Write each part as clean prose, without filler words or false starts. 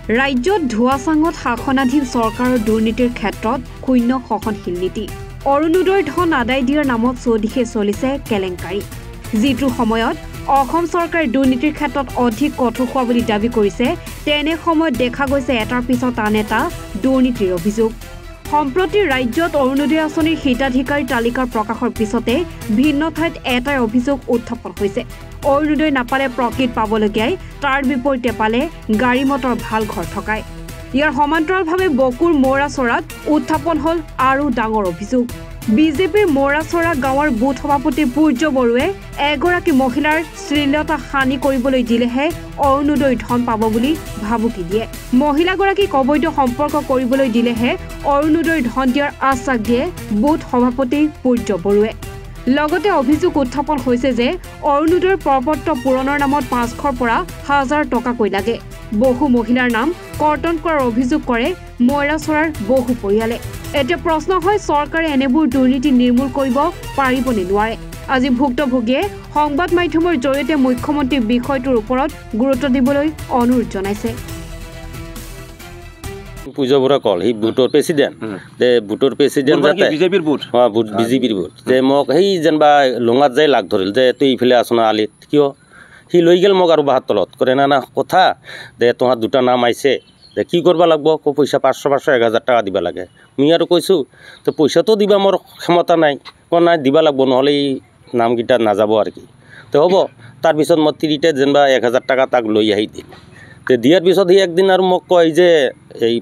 ৰাজ্যত ধোৱাচাঙত শাসনাধীন চৰকাৰৰ দুৰ্নীতিৰ ক্ষেত্ৰত শূন্য সহনশীল নীতি। অৰুণোদয়ৰ ধন আদায় দিয়াৰ নামত চৌদিশে চলিছে কেলেংকাৰী। যিটো সময়ত অসম চৰকাৰে দুৰ্নীতিৰ ক্ষেত্ৰত অধিক কঠোৰ হোৱা বুলি দাবী কৰিছে, তেনে সময়ত দেখা গৈছে এটাৰ পিছত আন এটা দুৰ্নীতিৰ অভিযোগ। সম্প্ৰতি ৰাজ্যত অৰুণোদয় আঁচনিৰ হিতাধিকাৰী তালিকাৰ প্ৰকাশৰ পিছতে ভিন্ন ঠাইত এটাই অভিযোগ উত্থাপন হৈছে। অৰুণোদয় নাপালে প্ৰকৃত পাবলগীয়াই, তাৰ বিপৰীতে পালে গাড়ী মটৰ ভাল ঘৰ থকাই। ইয়াৰ সমান্তৰালভাৱে বকুৰ মৌৰাচৰাত উত্থাপন হ'ল আৰু ডাঙৰ অভিযোগ। বিজেপিৰ মৌৰাচৰা গাঁৱৰ বুথ সভাপতি পূৰ্য বড়োৱে এগৰাকী মহিলাৰ শ্লীলতা হানি কৰিবলৈ দিলেহে অৰুণোদয় ধন পাব বুলি ভাবুকি দিয়ে। মহিলাগৰাকীক অবৈধ সম্পৰ্ক কৰিবলৈ দিলেহে অৰুণোদয়ৰ ধন দিয়াৰ আশ্বাস দিয়ে বুথ সভাপতি পূৰ্য বড়োৱে। লগতে অভিযোগ উত্থাপন হৈছে যে অৰুণোদয়ৰ প্ৰপত্ৰ পূৰণৰ নামত 500ৰ পৰা 1000 টকাকৈ লাগে। বহু মহিলাৰ নাম কৰ্তন কৰাৰ অভিযোগ কৰে মৌৰাচৰাৰ বহু পৰিয়ালে। এতিয়া প্ৰশ্ন হয়, চৰকাৰে এনেবোৰ দুৰ্নীতি নিৰ্মূল কৰিব পাৰিব নে নোৱাৰে? আজি ভুক্তভোগীয়ে সংবাদ মাধ্যমৰ জৰিয়তে মুখ্যমন্ত্ৰীৰ বিষয়টোৰ ওপৰত গুৰুত্ব দিবলৈ অনুৰোধ জনাইছে। পূজা বৰা কল সি বুটৰ প্ৰেচিডেণ্ট যে বুটৰ প্ৰেচিডেণ্ট যাতে বিজেপিৰ বুট বিজেপিৰ বুট যে মোক সেই যেনিবা লঙাত যাই লাগ ধৰিল যে তই ইফালে আছ না আলিত কিয় সি লৈ গেল মোক আৰু বাহাত তলত কৰে না কথা দে তোমাৰ দুটা নাম আহিছে যে কি কৰিব লাগিব পইচা 500 1000 টাকা দিব লাগে। মই আৰু কৈছোঁ তো পইচাটো দিবা মোৰ ক্ষমতা নাই, নাই দিব লাগিব, নহ'লে এই নামকেইটা নাযাব আৰু কি তো হ'ব। তাৰপিছত মই তিৰিতে যেনিবা 1000 টাকা তাক লৈ আহি দিম। তো দিয়াৰ পিছত সি একদিন আৰু মোক কয় যে এই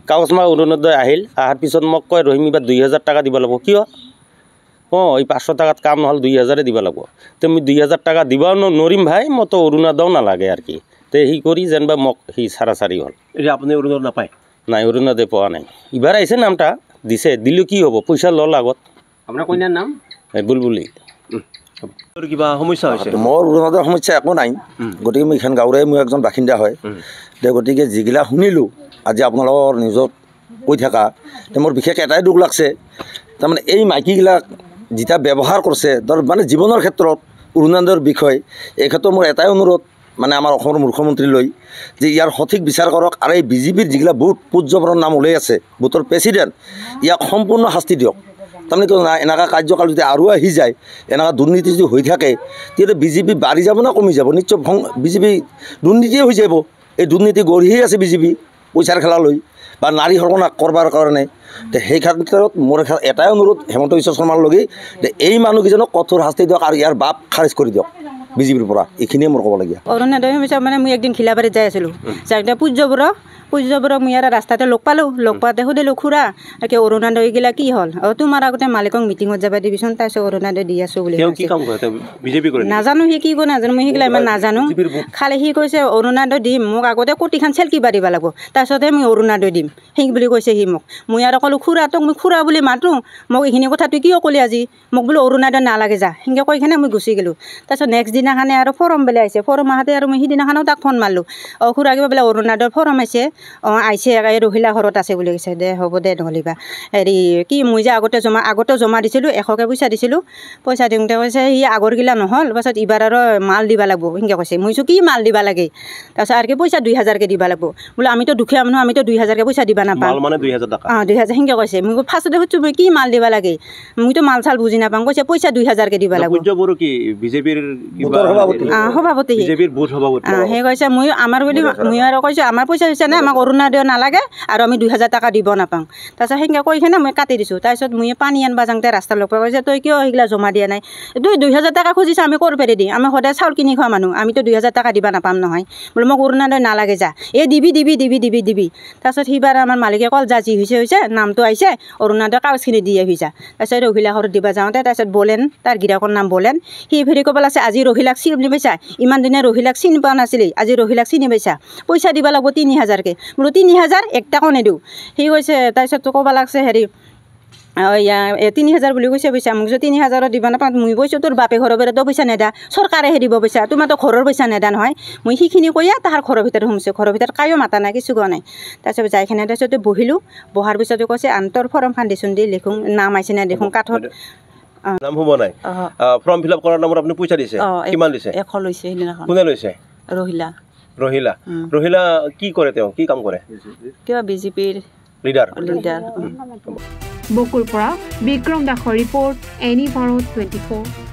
কাগজমা অৰুণোদয় আহিল, অহাৰ পিছত মোক কয় ৰহিম এইবাৰ 2000 টাকা দিব লাগিব। কিয়? এই 500 টাকাত কাম নহ'ল 2000 দিব লাগিব। তো মই 2000 টাকা দিব নোৱাৰিম ভাই, মইতো অৰুণোদয়ও নালাগে আৰু কি। তো সি কৰি যেনিবা মোক সি চাৰি হ'ল। এতিয়া আপুনি অৰুণোদয় নাপায়? নাই, অৰুণোদয় পোৱা নাই। এইবাৰ আহিছে নামটা দিছে, দিলেও কি হ'ব, পইচা ল'ল আগত। আপোনাৰ কন্যাৰ নাম বুলবুলি। কিবা সমস্যা হৈছে? মোৰ অৰুণোদয়ৰ সমস্যা একো নাই, গতিকে মই এইখন গাঁৱৰে মই একজন বাসিন্দা হয়। গতিকে যিগিলা শুনিলোঁ আজি আপোনালোকৰ নিউজত কৈ থকা, মোৰ বিশেষ এটাই দুখ লাগছে, তাৰমানে এই মাইকীগিলাক যেতিয়া ব্যৱহাৰ কৰিছে ধৰ মানে জীৱনৰ ক্ষেত্ৰত অৰুণোদয়ৰ বিষয়, এই ক্ষেত্ৰত মোৰ এটাই অনুৰোধ মানে আমাৰ অসমৰ মুখ্যমন্ত্ৰীলৈ যে ইয়াৰ সঠিক বিচাৰ কৰক আৰু এই বিজেপিৰ যিগিলা বুট পূজ্য বৰৰ নাম ওলাই আছে বুটৰ প্ৰেচিডেণ্ট, ইয়াক সম্পূৰ্ণ শাস্তি দিয়ক। তাৰমানে কিয় এনেকুৱা কাৰ্যকাল যদি আৰু আহি যায়, এনেকুৱা দুৰ্নীতি যদি হৈ থাকে, তেতিয়াহ'লে বিজেপি বাঢ়ি যাব না কমি যাব? নিশ্চয় বিজেপি দুৰ্নীতিয়ে হৈ যাব। এই দুৰ্নীতি গঢ়িয়ে আছে বিজেপি পইচাৰ খেলা লৈ বা নাৰী সৰ্বনাশ কৰবাৰ কাৰণে। সেই ক্ষেত্ৰত মোৰ এটাই অনুৰোধ হেমন্ত বিশ্ব শৰ্মাৰ লগি যে এই মানুহকেইজনক কঠোৰ শাস্তি দিয়ক আৰু ইয়াৰ বাপ খাৰিজ কৰি দিয়ক বিজেপিৰ পৰা। এইখিনিয়ে মোৰ ক'বলগীয়া। অৰুণোদয় সমস্যা মানে মই একদিন খিলাবাৰীত যাই আছিলোঁ, যাওঁতে পূজ্য বড়োক মই আৰু ৰাস্তাতে লগ পালোঁ। লগ পাওঁতে সুধিলোঁ, খুৰা একে অৰুণোদয়গিলা কি হ'ল? তোমাৰ আগতে মালিকক মিটিঙত যাব দিবিচোন, তাৰপিছত অৰুণোদয় দি আছোঁ বুলি। নাজানো সি কি কৰে, নাজানো, মই সেইগিলা ইমান নাজানো। খালি সি কৈছে অৰুণোদয় দিম, মোক আগতে কোটিখন চেলকিবা দিব লাগিব, তাৰপিছতহে মই অৰুণোদয় দিম, সেই বুলি কৈছে সি মোক। মই আৰু ক'লোঁ, খুৰা তোক মই খুৰা বুলি মাতোঁ, মোক এইখিনি কথা তুই কিয় ক'লি আজি? মোক বোলো অৰুণোদয় নালাগে যা, সেনেকৈ কৈ কিনে মই গুচি গ'লোঁ। তাৰপিছত নেক্সট দিনাখনে আৰু ফৰ্ম বোলে আহিছে, ফৰ্ম আহাতে আৰু মই সিদিনাখনো তাক ফোন মাৰিলোঁ, খুৰা কিবা বোলে অৰুণোদয়ৰ ফৰ্ম আহিছে, আহিছে এই ৰহিলা ঘৰত আছে বুলি কৈছে। দে হ'ব দে নহ'লিবা হেৰি কি মই যে আগতে জমা দিছিলোঁ 100কে পইচা দিছিলোঁ, পইচা দিওঁতে কৈছে সি আগৰগিলা নহ'ল, পাছত এইবাৰ আৰু মাল দিব লাগিব সেনেকৈ কৈছে। মই কৈছোঁ কি মাল দিব লাগে? তাৰপিছত আৰু কি পইচা 2000কে দিব লাগিব। বোলো আমিতো দুখীয়া মানুহ, আমিতো 2000কে পইচা দিব নাপাওঁ। 2000 টকা? 2000 সেনেকৈ কৈছে। মই ফাৰ্ষ্টতে সুধিছোঁ মই কি মাল দিব লাগে, মইতো মাল চাল বুজি নাপাওঁ। কৈছে পইচা 2000কে দিব লাগিব। সভাপতি সেই কৈছে। মই আমাৰ বুলি মই আৰু কৈছোঁ আমাৰ পইচা হৈছে নে, আমাক অৰুণোদয় নালাগে আৰু আমি 2000 টকা দিব নাপাওঁ। তাৰপিছত সেনেকৈ কৈ কিনে মই কাটি দিছোঁ। তাৰপিছত মই পানী আনবা যাওঁতে ৰাস্তাৰ লগ পাই কৈছে তই কিয় সেইগিলা জমা দিয়া নাই? 2000 টকা খুজিছে, আমি ক'ৰ পেৰে দিম? আমি সদায় চাউল কিনি খোৱা মানুহ, আমিতো 2000 টকা দিব নাপাম নহয়। বোলো মোক অৰুণোদয় নালাগে যা, দিবি। তাৰপিছত সিবাৰ আমাৰ মালিকে ক'ল যা, যি হৈছে নামটো আহিছে, অৰুণোদয় কাগজখিনি দি আহি যা। তাৰপিছত ৰহিলা ঘৰত দিব যাওঁতে তাৰপিছত বলেন, তাৰ গিৰাকৰ নাম বলেন, সি ফেৰি ক'ব লাগছে আজি ৰহিলাক চিনি পাইছা? ইমান দিনে ৰহিলাক চিনি পোৱা নাছিলি, আজি ৰহিলাক চিনি পাইছা, পইচা দিব লাগিব 3000কে। বোলো 3000 1 টাকাও নিদিওঁ। সি কৈছে তাৰপিছত ক'ব লাগছে হেৰি 3000 বুলি কৈছে পইচা। মোক যদি 3000 দিব নাপাওঁ, মই কৈছোঁ তোৰ বাপে ঘৰৰ পৰাতো পইচা নেদা, চৰকাৰেহে দিব পইচা, তোমাৰতো ঘৰৰ পইচা নেদা নহয়। মই সেইখিনি কৈয়ে তাহাৰ ঘৰৰ ভিতৰত সোমাইছোঁ, ঘৰৰ ভিতৰত কায়ো মাতা নাই, কিছু কোৱা নাই। তাৰপিছত যাইখিনি তাৰপিছতে বহিলোঁ, বহাৰ পিছতে কৈছে আন্তৰ ফৰ্মখন দিচোন দি লিখোঁ, নাম আহিছে নে দেখোঁ কাঠত। নাম হ'ব নাই, ফৰ্ম ফিল আপ কৰাৰ নামত আপুনি পইচা দিছে? কিমান দিছে? 100 লৈছে সেইদিনাখন। কোনে লৈছে? ৰহিলা। ৰহিলা ৰহিলা কি কৰে তেওঁ কি কাম কৰে কিবা বিজেপিৰ লিডাৰ বকুৰ পৰা বিক্ৰম দাসৰ ৰিপৰ্ট এনি ভাৰত 24